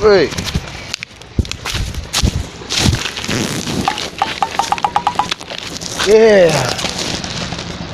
Woi.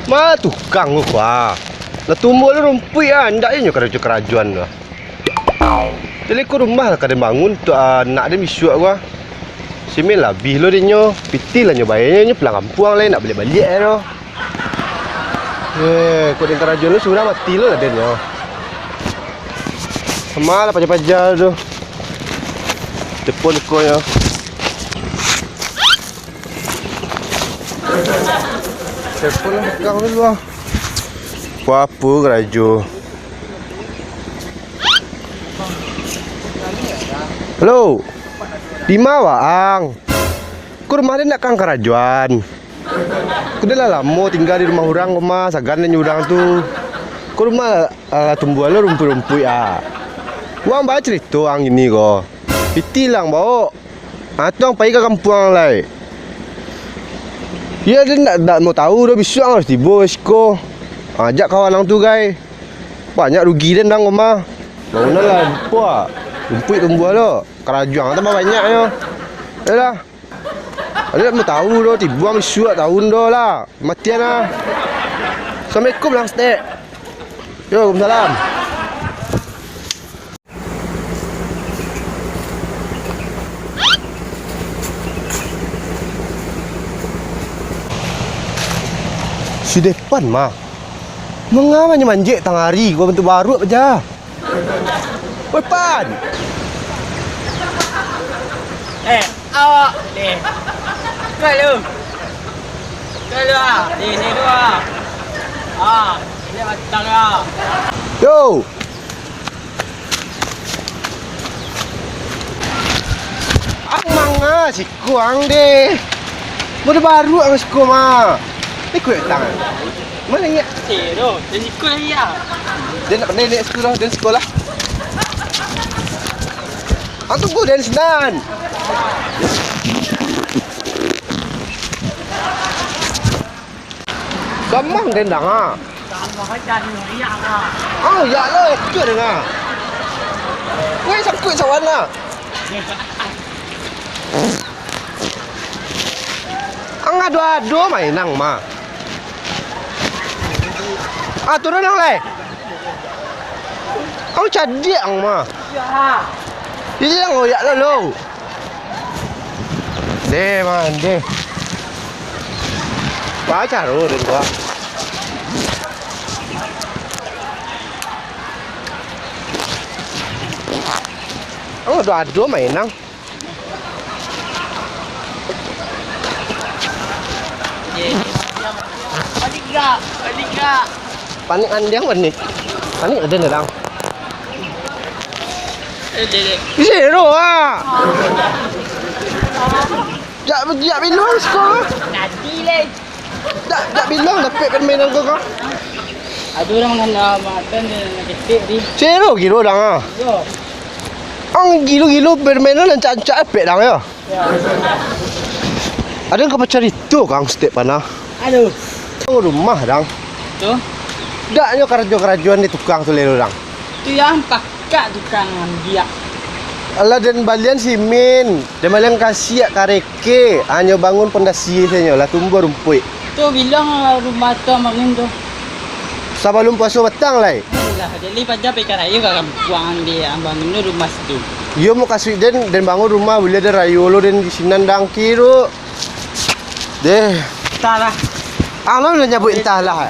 Ma tukang gua. Lah tumbuh lu rumpui ah, ndak nyo kerajuan lah. Jadi ko rumah lah kada bangun tu nak dia misu gua. Simen labih lo dinyo, piti lah nyo bayarnya nyo pulang kampung lain nak balik-balik lo. Ko den kerajuan lu sudah mati lo lah denyo. Sama lah pajak-pajak tu. Telepon ko yo. Telepon lah pegang dulu lah. Apa keraju? Halo. Di mana ang? Ku rumah dia nak kang kerajuan. Ku dah lama tinggal di rumah orang rumah sagan dan orang tu. Ku rumah tumbuh lo rumput-rumput ya. Wang baca cerita ang ini ko. Itilang bawa. Tuang pergi ke kampung lai. Ya dia nak mau tahu dah besok harus tiba siko. Ajak kawan lang tu guys. Banyak rugi dan dang rumah. Mana lah lupa. Rumput tumbuh lo. Kerajuan tambah banyak yo. Yalah. Ada mau tahu dah tiba besok tahun dah lah. Matian lah. Assalamualaikum lang stek. Yo, Waalaikumsalam. Si depan mah. Mengamanya manjek tang hari gua bentuk baru aja. Depan. Awak ni. Kalau. Kalau ni dua. Ini matang ah. Yo. Ang manga si kuang deh. Baru baru ang si mah. Ni kuat tangan. Mana ni? Tu, jadi sekolah ya. Dia nak pandai naik sekolah, dia sekolah. Aku tunggu dia senan. Gamang dia dah ah. Sama aja ni ya ah. Oh, ya lah, tu dengar. Wei, sakut sawan lah. Ang ado-ado mainang mah. Turun ang lai. Ang cadik ang mah. Ya. Ini yang ngoyak lah lo. Deh man, deh. Baca lo deh gua. Ang ado-ado mainang. Panik. Panik andiang panik. Panik ada nerang. Zero ah. Jak bilang sekolah. Nanti leh. Jak bilang dapat permainan kau kah? Ada orang nak makan nak ketik ni. Zero kilo dah ah. Yo. Ang gilo-gilo permainan dan cacat pek dah ya. Ada kau cari tu kang step mana? Aduh. Oh rumah dang. Tu. Dak nyo kerajuan ni tukang tu lelo dang. Tu yang pakak tukang dia. Alah dan balian simen, dan balian kasih kareke, hanya bangun pondasi saja lah tumbuh rumput. Tu bilang rumah tu bangun tu. Sebelum puasa petang lah. Lah, jadi pada pekan ayu kan buang dia bangun rumah situ. Yo mau kasih dan bangun rumah boleh ada rayu lo dan di sini dang kiro. Deh. Salah. Alah nak nyabut entahlah.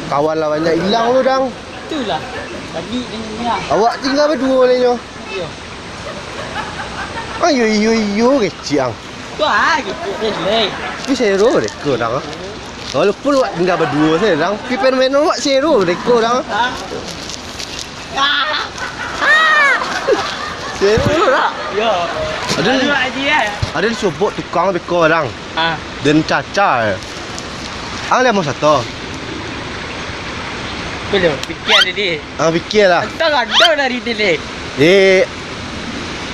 Kawan lawannya hilang lo dang. Itulah. Bagi dia. Awak tinggal berdua le nyo. Yo. Ayo kecil ang. Tu gitu leh. Pi zero reko dang. Walaupun awak tinggal berdua saja dang, pi permainan awak zero reko dang. Zero dah. Yo. Ada disebut tukang beko dang. Dan caca. Ang lemah satu. Belum fikir tadi. Fikir lah. Kita ada dari tadi.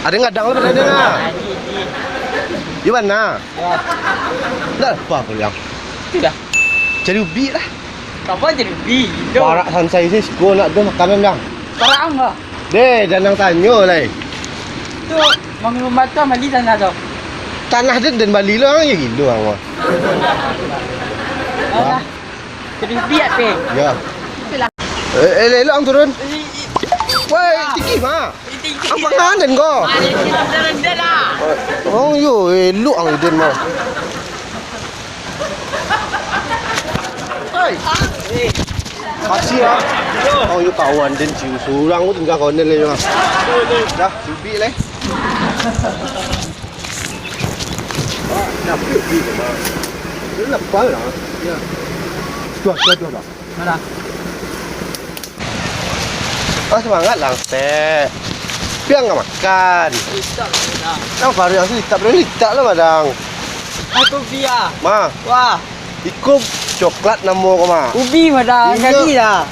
Ada ngadang lah pada dia. Di mana? Dah apa aku yang? Sudah. Cari ubi lah. Kapan jadi bi? Parak sansai sih, gua nak ada makanan dang. Parang lah. Deh, jangan tanya lah. Tu bangun rumah tu mali tanah tu. Tanah dia dan Bali lah ya gitu ang. Alah. Jadi biat pe. Ya. Itulah. Elok ang turun. Woi, tinggi mah. Ang panganan ko. Ada kita rendah lah. Oh yo, elok ang iden mah. Hai. Makasih ya. Oh, yo kawan dan ciu surang tu tinggal kawan dia mah. Dah, cubi leh. Dah pergi ke mah. Dia lepas lah. Ya. Dua dah. Mana? Oh, semangat lang, Teh. Piang nggak makan. Itak lah. Nang baru yang sih tak berani tak lah madang. Aku biar. Ma, Wah, ikut coklat namo ko ma. ubi pada Inyo. kaki dah.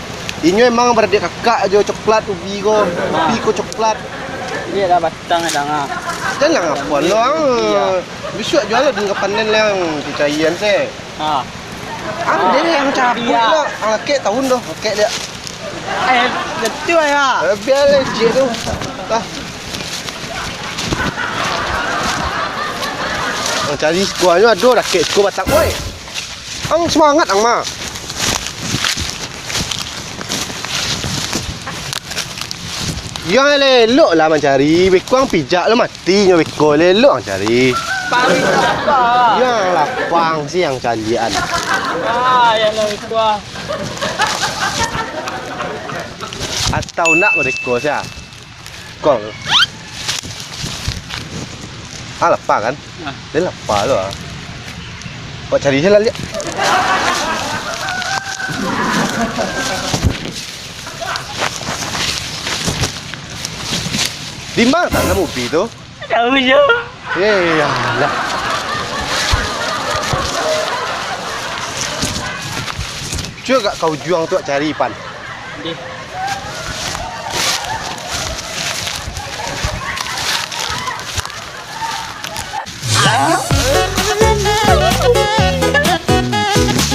Inyo emang beradik kakak aja coklat ubi ko. Ubi ko coklat. Dia dah batang dah ngah. Jangan ngapon lo ang. Besok jual lo dengan panen lang kicaian se. Ha. Ang dia yang cabut Biar. lo. Ang laki tahun doh, laki dia. Betul ya. Biar le je tu. Dah. Ang cari skuanya ada rakyat sku batak woi. Ang semangat ang ma. Yang elok lah mencari. Bekuang pijak lo mati nyo beko elok ang cari. Pari apa? Yang lapang sih yang carian. Ah, yang lebih tua. Atau nak beko sih. Kong. Ah lapang kan? Ah. Dia lapar lo ah. Kau cari saya lah lihat. Di mana tanam ubi tu? Tahu je. Ya lah. Cuba kau juang tu cari ipan. Di.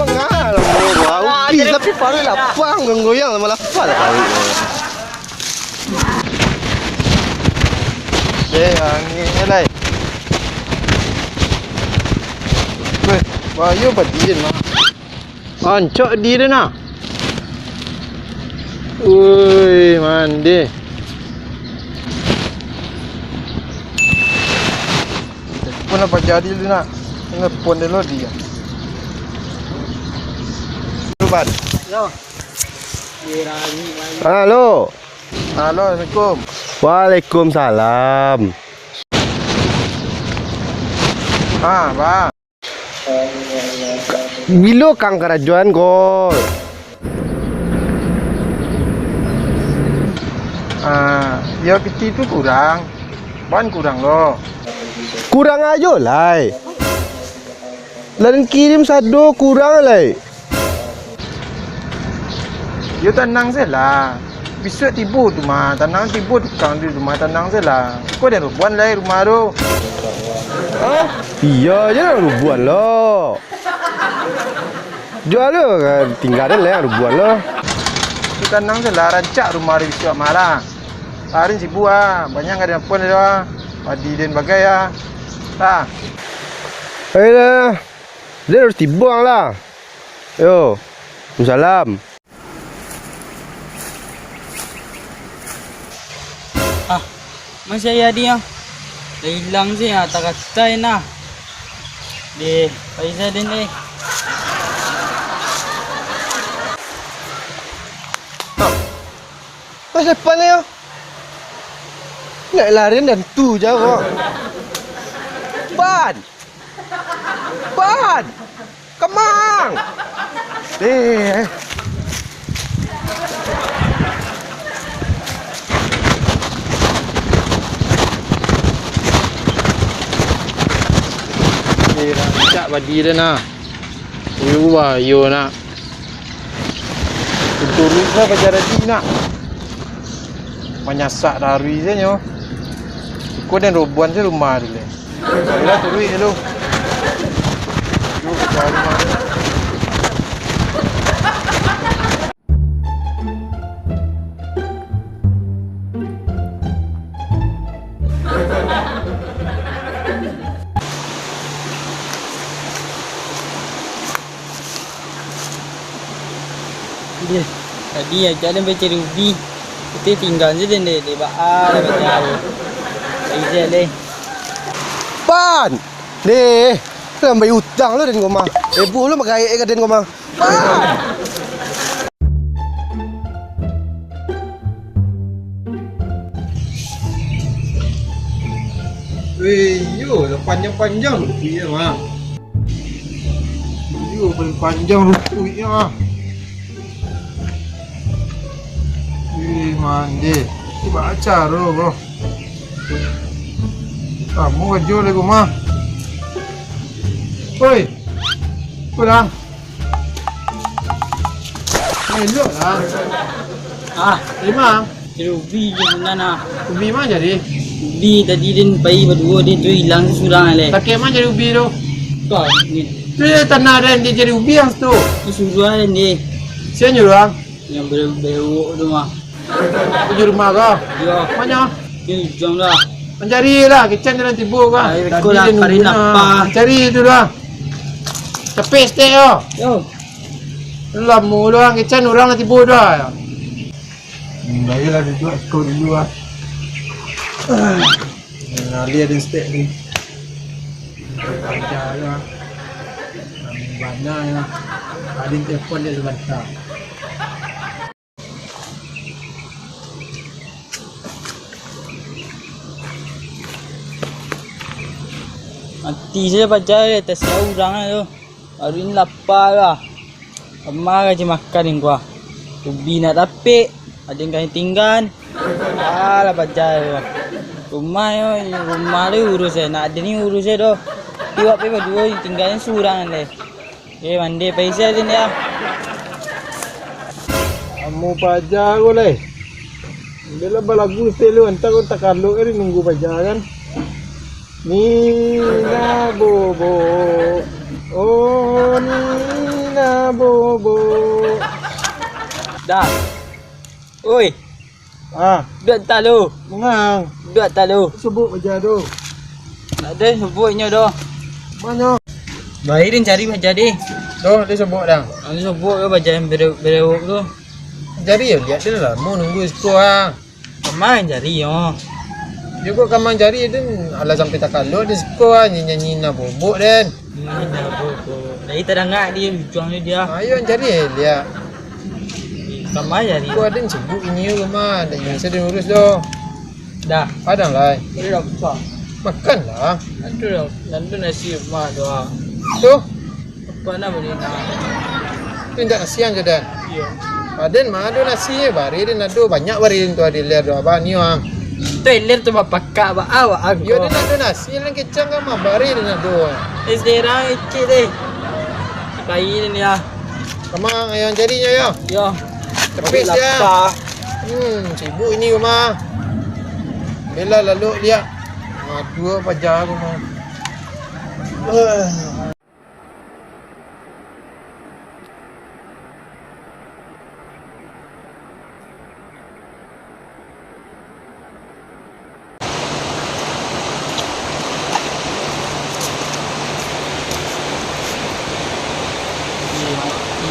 Mengal wah ubi tapi paru lapang goyang malah lapar lah paru. Ni lai. Weh, bayu badin mah. Ancok di dia nak. Ui, mandi. Pun apa jadi dia nak? Ngepon dia lo dia. Lupa. Yo. Kira ni mai. Halo. Halo, Assalamualaikum. Waalaikumsalam. Bang. Bilo kang kerajuan ko. Ya piti tu kurang. Ban kurang lo. Kurang aja lai. Lain kirim sado kurang lai. Ya tenang saja. Besok tibu tu mah. Tenang tibu tukang di rumah tenang saja. Kau dah rubuhan lah rumah tu. Iya je lah ribuan lo. Jual lo kan tinggalin lah ribuan lo. Tu tenang saja. Rancak rumah tu besok malah. Hari sibuk banyak ada apa ni lah. Padi dan bagai Tak. Ayolah. Dia harus dibuang lah. Yo. Salam. Masih ada dia. Dah hilang sih tak kata na. Di, paisa din eh. Pasal apa ni yo? Nak lari dan tu je kok. Ban. Ban. Kemang. Rancak padi dia nak. Yo nak. Turun lah pacar tadi nak. Menyasak dari saja. Kau dan robuan saya rumah dulu. Bila turun dulu. Yo pacar rumah. dia. Tadi aja dia baca rubi. Kita tinggal je dia baal baca. Baik je. Pan. Deh. Kan bayar hutang lu dan goma. Ibu lu makai ke den goma. Pan. Weh, yo, dah panjang-panjang rupanya mah. Yo, paling panjang rupanya mah. Wih, mandi. Coba acara bro. Kamu kerja lagi mah. Woi, pulang. Melok lah. Ah, Terima. rubi je mana. Ubi mah jadi. Ubi tadi dia bayi berdua dia tu hilang seorang le. Tak mah jadi ubi tu. Kau ni Tu dia tanah dan dia jadi ubi yang tu. suruhan dia Siapa nyuruh orang? yang berewok tu mah. Pergi rumah kau. Ya, Mana? dia jom lah. Mencari lah, kecil dalam tibu kau. Ay, ko lah, karin apa. Cari tu lah. Tapi stay yo. Yo, Lah mulu orang kecil orang nak tibu dah. Baiklah dia buat skor dulu lah. Nali ada stay ni. Kerja lah. Mana lah. Ada telefon dia sebentar. mati saja baca dia tersiau orang lah tu. Hari ni lapar lah. Lama aja makan ni gua. Ubi nak tapik, ada yang tinggal. Alah baca dia. Rumah dia urus saya. Nak ada ni urus saya tu. Tiwak pe berdua tinggalnya seorang le. Mandi paisa dia ni ah. Kamu pajak kau leh. Bila balagu stay lu entah kau tak kalau ni nunggu pajak kan. Nina bobo, oh Nina bobo. Dah. Oi, Ah, duduk tak lu? mengang. Duduk tak lu? Sebut pajak tu. Tak ada sebutnya dah. Mana? Bahirin cari baca dia. Tu dia sebut dah. Aku sebut ke baca yang berewok tu. Jari ya lihat dia lah. Mau nunggu sekolah. Kemana cari yo? Dia kok kamang jari tu ala sampai tak kalau dia sekolah nyanyi nak bobok dan. Dari terangak dia juang dia. Ayo cari dia. Kemana cari? Kau ada sibuk ini ke mah? Dan yang sedang urus doh. Dah. Padang lah. Boleh dah buka. Makan lah. Nanti nasi mak doa. Tu. Apa nak boleh nak? Tu tidak nasian je dan. Ya. Aden mah ada nasi bari dia nak do banyak bari tu ada ler do abang ni orang. Trailer tu bapak kak awak aku. Yo dia nak do nasi lang kecang kan mah bari dia nak do. Esdera ikit deh. Bayi ni ya. Kamang ayam jadinya yo. Yo. Tepis ya. Sibuk ini rumah. Bela lalu lihat. Dua pajar rumah.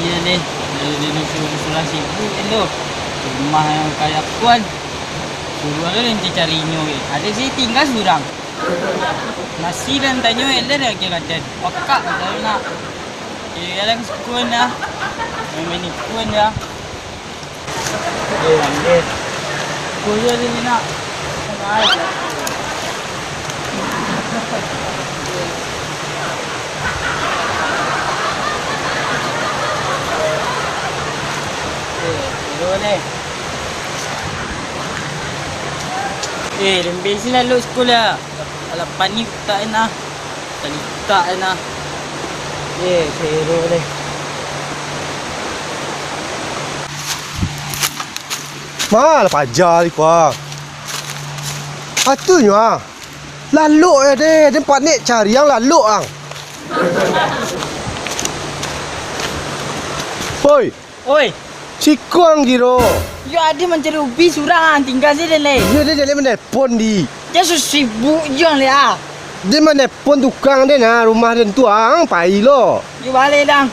Iya deh. Dia suruh sibuk tu. Rumah yang kayak puan. Suruh ada yang cari nyoy. Ada sih tinggal seorang. Nasi dan tanyo ele dah kira kata. Pakak kalau nak. Yang sekuen lah. Memang ni sekuen ya. Ambil. Kuya dia ni nak. Boleh. Lembih sini lalu sekolah. Kalau panik tak enak. Tadi tak enak. Seru boleh. Mal pajar ni kau. Atunya ah. Lalu ya deh, tempat ni cari yang lalu ang. Hoi, Oi, cikong giro. yo ada mencari ubi surang tinggal sini le. Dia dia menelpon di. Dia sibuk juang le ah. Dia menelpon tukang dia na rumah dia tu ang pai lo. Yo balik dang.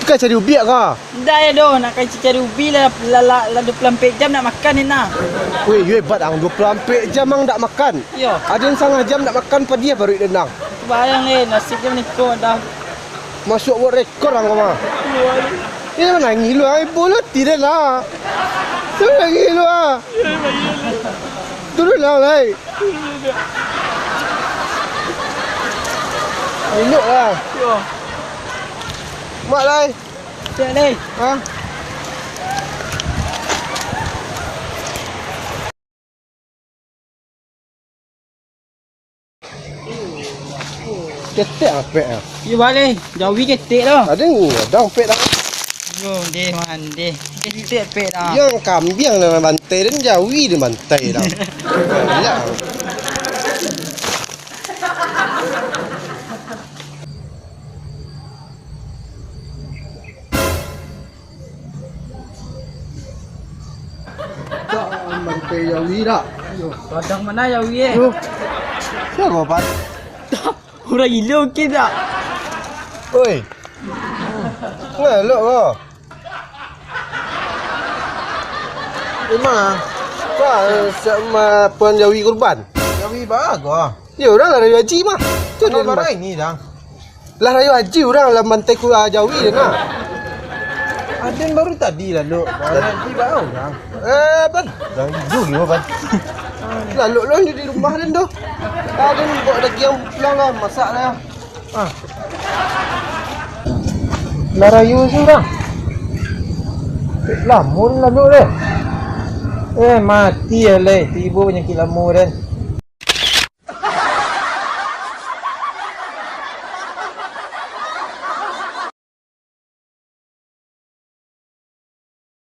Bukan cari ubi kah? Dah ya doh, nak cari ubi lah 24 jam nak makan ni nak. Weh, you hebat ang 24 jam ang tak makan. Yo, Ada yang setengah jam tak makan pada dia baru dendang. bayang ni nasib dia menikah dah. Masuk buat rekod ang mah. Ini mana nangis lu? Ai bola tidak lah. Turun nangis lu ah. Turun lah lai. Elok lah. Yo, Mak lai. cek ni. Ha? Ketek apa ah? Yo balik, jauhi ketik dah. Ada ni, ada pek dah. Yo, deh man, deh. Ketik pek dah. Yang kambing dalam bantai dan jawi di bantai dah. Ya. Tak bantai jawi dah. Yo, padang mana jauhi eh? Tu. Siapa pan? Orang gila okey tak? Oi. Ngelok kau. Di mana? Kau sama puan jawi kurban. Jawi bagus ah. Ya orang lah raya haji mah. Tu dia Kenapa mah. ini dah? Lah raya haji orang lah mantai kurang jawi dia nak. Ada baru tadi lah lu. Jawi bagus dah. Ban. Dah hidup ni ban. Lalu lo di rumah dan tu. Ada buat lagi yang pulang lah masak lah. Ah. Larayu seorang. Lamun lalu deh. Mati ya le. Tiba penyakit lamu dan.